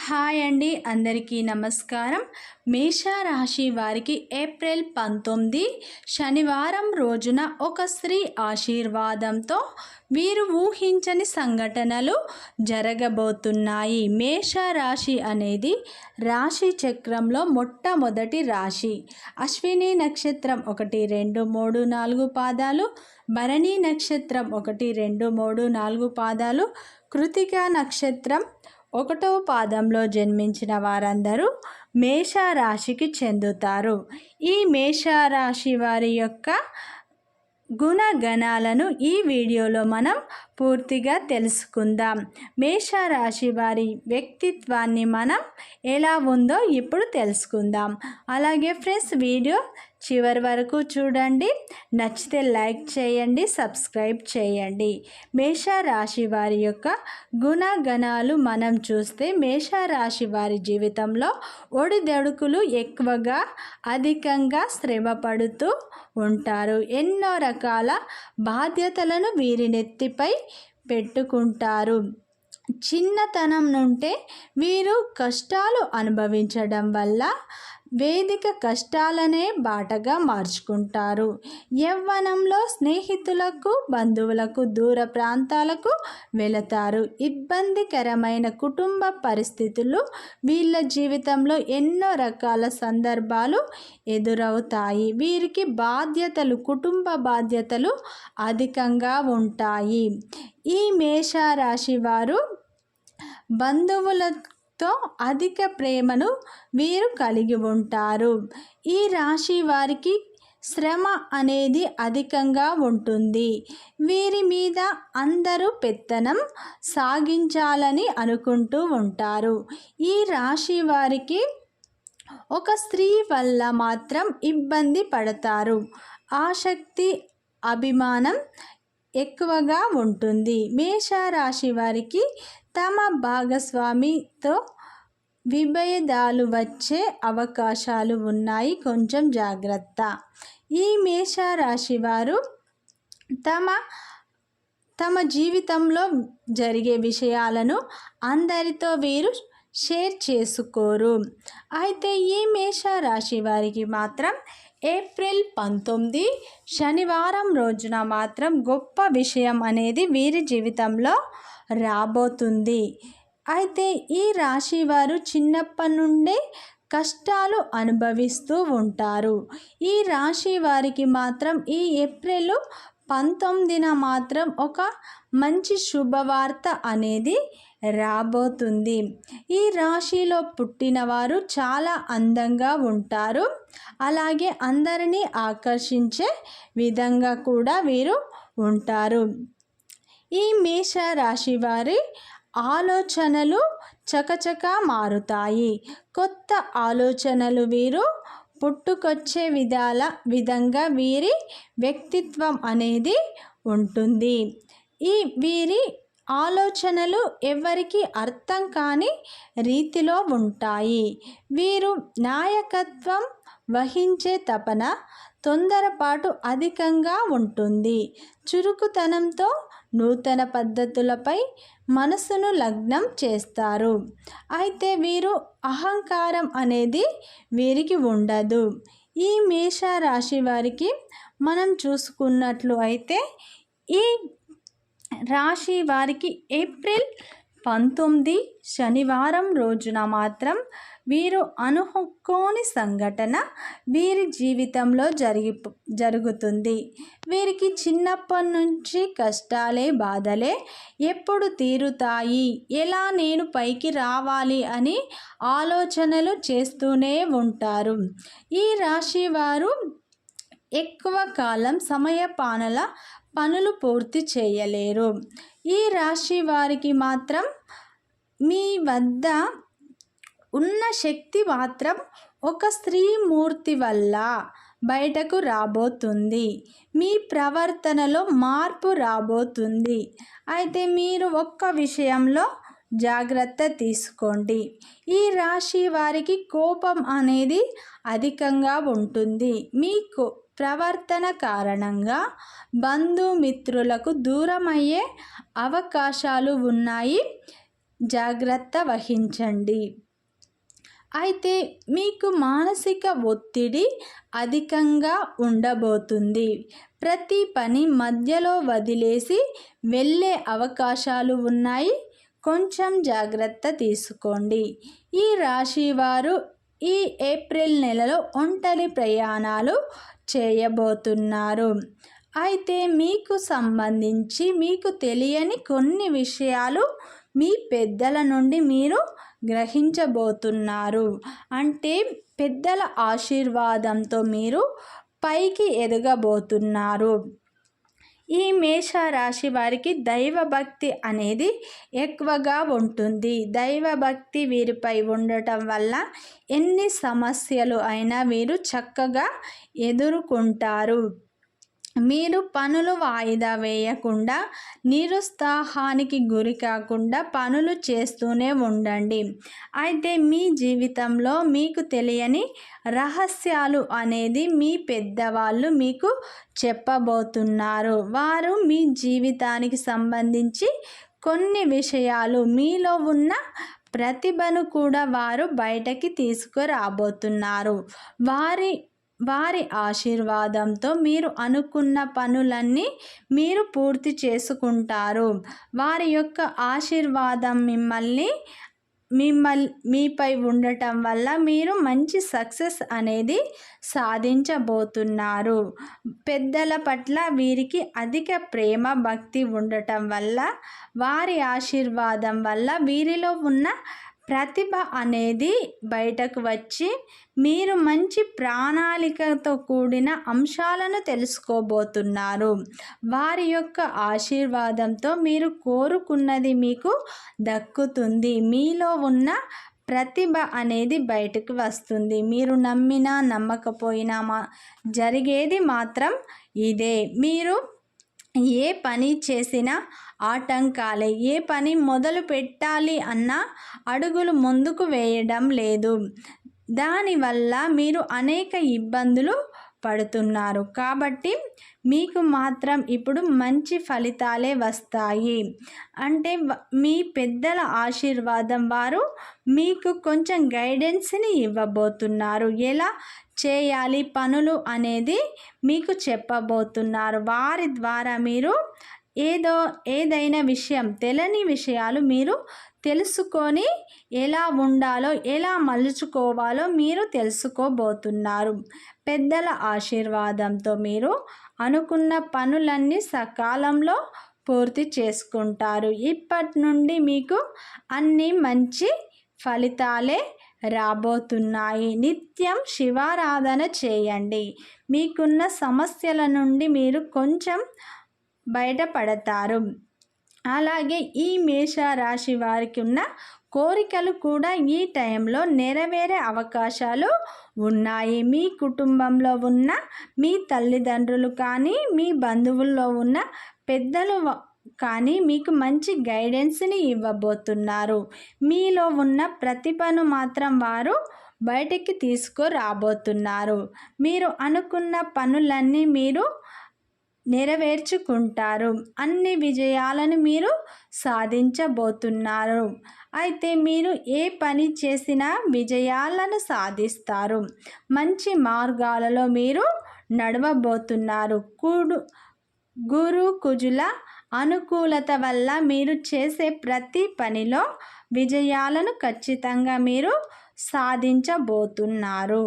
Hi అండి, అందరికీ నమస్కారం. మేషరాశి వారికి ఏప్రిల్ 19 శనివారం రోజున ఒక స్త్రీ ఆశీర్వాదంతో వీరు ఊహించని సంఘటనలు జరగబోతున్నాయి. మేషరాశి అనేది రాశి చక్రంలో మొట్టమొదటి రాశి. అశ్విని నక్షత్రం 1, 2, 3, 4 పాదాలు, భరణి నక్షత్రం 1, 2, 3, 4 పాదాలు, కృతిక నక్షత్రం 1వ పాదంలో జన్మించిన వారందరూ మేషరాశికి చెందుతారు. ఈ మేషరాశి వారి యొక్క గుణగణాలను ఈ వీడియోలో మనం పూర్తిగా తెలుసుకుందాం. మేషరాశి వారి వ్యక్తిత్వాన్ని మనం ఎలా ఉందో ఇప్పుడు తెలుసుకుందాం. అలాగే ఫ్రెండ్స్, వీడియో చివరి వరకు చూడండి. నచ్చితే లైక్ చేయండి, సబ్స్క్రైబ్ చేయండి. మేషరాశి వారి యొక్క గుణగణాలు మనం చూస్తే, మేషరాశి వారి జీవితంలో ఒడిదొడుకులు ఎక్కువగా అధికంగా శ్రమ పడుతూ ఉంటారు. ఎన్నో రకాల బాధ్యతలను వీరి నెత్తిపై పెట్టుకుంటారు. చిన్నతనం నుండే వీరు కష్టాలు అనుభవించడం వల్ల వేదిక కష్టాలనే బాటగా మార్చుకుంటారు. యవ్వనంలో స్నేహితులకు, బంధువులకు దూర ప్రాంతాలకు వెళతారు. ఇబ్బందికరమైన కుటుంబ పరిస్థితులు వీళ్ళ జీవితంలో ఎన్నో రకాల సందర్భాలు ఎదురవుతాయి. వీరికి బాధ్యతలు, కుటుంబ బాధ్యతలు అధికంగా ఉంటాయి. ఈ మేషరాశి వారు బంధువులతో అధిక ప్రేమను వీరు కలిగి ఉంటారు. ఈ రాశి వారికి శ్రమ అనేది అధికంగా ఉంటుంది. వీరి మీద అందరూ పెత్తనం సాగించాలని అనుకుంటూ ఉంటారు. ఈ రాశి వారికి ఒక స్త్రీ వల్ల మాత్రం ఇబ్బంది పడతారు. ఆసక్తి, అభిమానం ఎక్కువగా ఉంటుంది. మేషరాశి వారికి తమ భాగస్వామితో విభేదాలు వచ్చే అవకాశాలు ఉన్నాయి, కొంచెం జాగ్రత్త. ఈ మేషరాశి వారు తమ జీవితంలో జరిగే విషయాలను అందరితో వీరు షేర్ చేసుకోరు. అయితే ఈ మేషరాశి వారికి మాత్రం ఏప్రిల్ 19 శనివారం రోజున మాత్రం గొప్ప విషయం అనేది వీరి జీవితంలో రాబోతుంది. అయితే ఈ రాశి వారు చిన్నప్పటి నుండే కష్టాలు అనుభవిస్తూ ఉంటారు. ఈ రాశి వారికి మాత్రం ఈ ఏప్రిల్ 19న మాత్రం ఒక మంచి శుభవార్త అనేది రాబోతుంది. ఈ రాశిలో పుట్టిన వారు చాలా అందంగా ఉంటారు. అలాగే అందరినీ ఆకర్షించే విధంగా కూడా వీరు ఉంటారు. ఈ మేషరాశి వారి ఆలోచనలు చకచకా మారుతాయి. కొత్త ఆలోచనలు వీరు పుట్టుకొచ్చే విధంగా వీరి వ్యక్తిత్వం అనేది ఉంటుంది. వీరి ఆలోచనలు ఎవరికి అర్థం కాని రీతిలో ఉంటాయి. వీరు నాయకత్వం వహించే తపన, తొందరపాటు అధికంగా ఉంటుంది. చురుకుతనంతో నూతన పద్ధతులపై మనసును లగ్నం చేస్తారు. అయితే వీరు అహంకారం అనేది వీరికి ఉండదు. ఈ మేషరాశి వారికి మనం చూసుకున్నట్లు అయితే, ఈ రాశి వారికి ఏప్రిల్ 19 శనివారం రోజున మాత్రం వీరు అనుకోని సంఘటన వీరి జీవితంలో జరుగుతుంది. వీరికి చిన్నప్పటి నుంచి కష్టాలే, బాధలే ఎప్పుడు తీరుతాయి, ఎలా నేను పైకి రావాలి అని ఆలోచనలు చేస్తూనే ఉంటారు. ఈ రాశి వారు ఎక్కువ కాలం సమయపాలన పనులు పూర్తి చేయలేరు. ఈ రాశి వారికి మాత్రం మీ వద్ద ఉన్న శక్తి మాత్రం ఒక స్త్రీ మూర్తి వల్ల బయటకు రాబోతుంది. మీ ప్రవర్తనలో మార్పు రాబోతుంది. అయితే మీరు ఒక్క విషయంలో జాగ్రత్త తీసుకోండి. ఈ రాశి వారికి కోపం అనేది అధికంగా ఉంటుంది. మీకు ప్రవర్తన కారణంగా బంధుమిత్రులకు దూరమయ్యే అవకాశాలు ఉన్నాయి. జాగ్రత్త వహించండి. అయితే మీకు మానసిక ఒత్తిడి అధికంగా ఉండబోతుంది. ప్రతి పని మధ్యలో వదిలేసి వెళ్ళే అవకాశాలు ఉన్నాయి. కొంచెం జాగ్రత్త తీసుకోండి. ఈ రాశి వారు ఈ ఏప్రిల్ నెలలో ఒంటరి ప్రయాణాలు చేయబోతున్నారు. అయితే మీకు సంబంధించి మీకు తెలియని కొన్ని విషయాలు మీ పెద్దల నుండి మీరు గ్రహించబోతున్నారు. అంటే పెద్దల ఆశీర్వాదంతో మీరు పైకి ఎదగబోతున్నారు. ఈ మేషరాశి వారికి దైవభక్తి అనేది ఎక్కువగా ఉంటుంది. దైవభక్తి వీరిపై ఉండటం వల్ల ఎన్ని సమస్యలు అయినా వీరు చక్కగా ఎదుర్కొంటారు. మీరు పనులు వాయిదా వేయకుండా, నిరుత్సాహానికి గురి కాకుండా పనులు చేస్తూనే ఉండండి. అయితే మీ జీవితంలో మీకు తెలియని రహస్యాలు అనేది మీ పెద్దవాళ్ళు మీకు చెప్పబోతున్నారు. వారు మీ జీవితానికి సంబంధించి కొన్ని విషయాలు, మీలో ఉన్న ప్రతిభను కూడా వారు బయటకి తీసుకురాబోతున్నారు. వారి ఆశీర్వాదంతో మీరు అనుకున్న పనులన్నీ మీరు పూర్తి చేసుకుంటారు. వారి యొక్క ఆశీర్వాదం మీపై ఉండటం వల్ల మీరు మంచి సక్సెస్ అనేది సాధించబోతున్నారు. పెద్దల పట్ల వీరికి అధిక ప్రేమ భక్తి ఉండటం వల్ల, వారి ఆశీర్వాదం వల్ల వీరిలో ఉన్న ప్రతిభ అనేది బయటకు వచ్చి మీరు మంచి ప్రణాళికతో కూడిన అంశాలను తెలుసుకోబోతున్నారు. వారి యొక్క ఆశీర్వాదంతో మీరు కోరుకున్నది మీకు దక్కుతుంది. మీలో ఉన్న ప్రతిభ అనేది బయటకు వస్తుంది. మీరు నమ్మినా నమ్మకపోయినా జరిగేది మాత్రం ఇదే. మీరు ఏ పని చేసినా ఆటంకాలే. ఏ పని మొదలు పెట్టాలి అన్నా అడుగులు ముందుకు వేయడం లేదు. దానివల్ల మీరు అనేక ఇబ్బందులు పడుతున్నారు. కాబట్టి మీకు మాత్రం ఇప్పుడు మంచి ఫలితాలే వస్తాయి. అంటే మీ పెద్దల ఆశీర్వాదం వారు మీకు కొంచెం గైడెన్స్ని ఇవ్వబోతున్నారు. ఎలా చేయాలి పనులు అనేది మీకు చెప్పబోతున్నారు. వారి ద్వారా మీరు ఏదైనా విషయం, తెలియని విషయాలు మీరు తెలుసుకొని ఎలా ఉండాలో, ఎలా మలుచుకోవాలో మీరు తెలుసుకోబోతున్నారు. పెద్దల ఆశీర్వాదంతో మీరు అనుకున్న పనులన్నీ సకాలంలో పూర్తి చేసుకుంటారు. ఇప్పటి నుండి మీకు అన్ని మంచి ఫలితాలే రాబోతున్నాయి. నిత్యం శివారాధన చేయండి. మీకున్న సమస్యల నుండి మీరు కొంచెం బయటపడతారు. అలాగే ఈ మేషరాశి వారికి ఉన్న కోరికలు కూడా ఈ టైంలో నెరవేరే అవకాశాలు ఉన్నాయి. మీ కుటుంబంలో ఉన్న మీ తల్లిదండ్రులు కానీ, మీ బంధువుల్లో ఉన్న పెద్దలు కానీ మీకు మంచి గైడెన్స్ని ఇవ్వబోతున్నారు. మీలో ఉన్న ప్రతిభను మాత్రం వారు బయటికి తీసుకురాబోతున్నారు. మీరు అనుకున్న పనులన్నీ మీరు నెరవేర్చుకుంటారు. అన్ని విజయాలను మీరు సాధించబోతున్నారు. అయితే మీరు ఏ పని చేసినా విజయాలను సాధిస్తారు. మంచి మార్గాలలో మీరు నడవబోతున్నారు. గురు కుజుల అనుకూలత వల్ల మీరు చేసే ప్రతి పనిలో విజయాలను ఖచ్చితంగా మీరు సాధించబోతున్నారు.